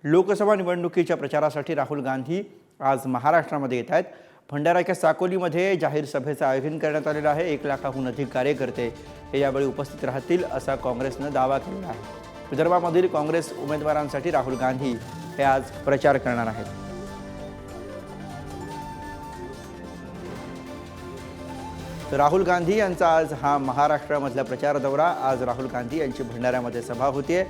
लोकसभा निवडणुकीच्या प्रचारासाठी राहुल गांधी आज महाराष्ट्रामध्ये येत आहेत। भंडाऱ्याच्या साकोलीमध्ये जाहीर सभेचं आयोजन करण्यात आलेलं आहे। 1 लाखाहून अधिक कार्यकर्ते हे यावेळी उपस्थित राहतील असा काँग्रेसने दावा केला आहे। विदर्भामधील काँग्रेस उमेदवारांसाठी राहुल गांधी हे आज प्रचार करणार आहेत। तर राहुल गांधी यांचा आज हा महाराष्ट्रामधला प्रचार दौरा। आज राहुल गांधी यांची भंडाऱ्यामध्ये सभा होते।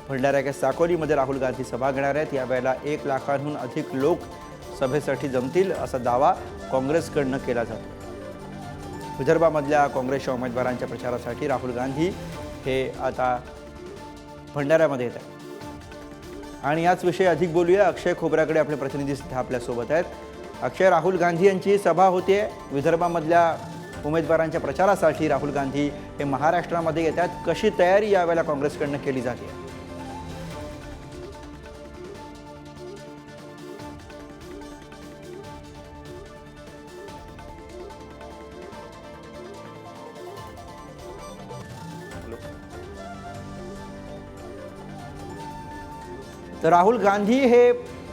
भंडाऱ्याच्या साकोलीमध्ये राहुल गांधी सभा घेणार आहेत। यावेळेला 1 लाखाहून अधिक लोक सभेसाठी जमतील असा दावा काँग्रेसकडून केला जातो। विदर्भामधल्या काँग्रेसच्या उमेदवारांच्या प्रचारासाठी राहुल गांधी हे आता भंडाऱ्यामध्ये येत आहेत। आणि याच विषयी अधिक बोलूया। अक्षय खोबरागडे आपले प्रतिनिधी सध्या आपल्या सोबत आहेत। अक्षय, राहुल गांधी यांची सभा होते। विदर्भामधल्या उमेदवारांच्या प्रचारासाठी राहुल गांधी हे महाराष्ट्रामध्ये येतात। कशी तयारी यावेळेला काँग्रेसकडून केली जाते? तर राहुल गांधी हे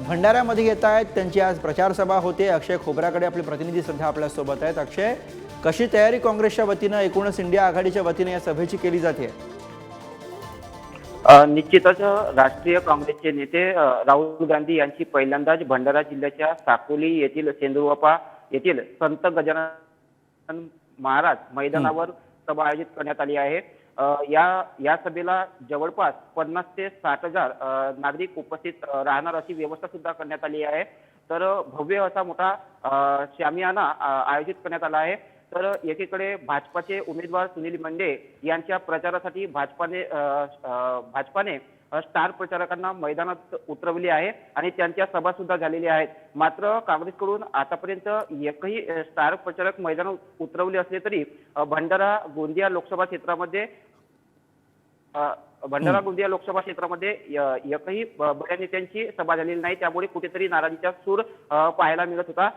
भंडाऱ्यामध्ये येत आहेत। त्यांची आज प्रचार सभा होते। अक्षय खोबरागडे आपले प्रतिनिधी सध्या आपल्या सोबत आहेत। अक्षय, कशी तयारी काँग्रेसच्या वतीने एकूणच इंडिया आघाडीच्या वतीने या सभेची केली जाते? निश्चितच राष्ट्रीय काँग्रेसचे नेते राहुल गांधी यांची पहिल्यांदाच भंडारा जिल्ह्याच्या साकोली येथील सेंदुरवापा येथील संत गजानन महाराज मैदानावर सभा आयोजित करण्यात आली आहे। या सभेला जवळपास 50 ते 60 हजार नागरिक उपस्थित राहणार अशी व्यवस्था सुद्धा करण्यात आली आहे। तर भव्य असा मोठा शामियाना आयोजित करण्यात आला आहे। तर एकीकडे भाजपाचे उमेदवार सुनील मेंढे यांच्या प्रचारासाठी भाजपाने स्टार प्रचारकांना मैदानात उतरवले आहे आणि त्यांच्या सभा सुद्धा झालेल्या आहेत। मात्र काँग्रेसकडून आतापर्यंत एकही स्टार प्रचारक मैदानात उतरवले असले तरी भंडारा गोंदिया लोकसभा क्षेत्रामध्ये एकही बड्या नेत्यांची सभा झालेली नाही। त्यामुळे कुठेतरी नाराजीचा सूर पाहायला मिळत होता।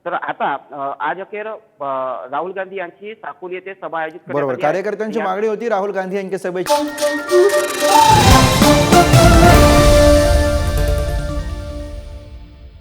तर आता आज अखेर राहुल गांधी यांची साकोली येथे सभा आयोजित करण्यात आली आहे। कार्यकर्त्यांची मागणी होती राहुल गांधी यांच्या सभेची।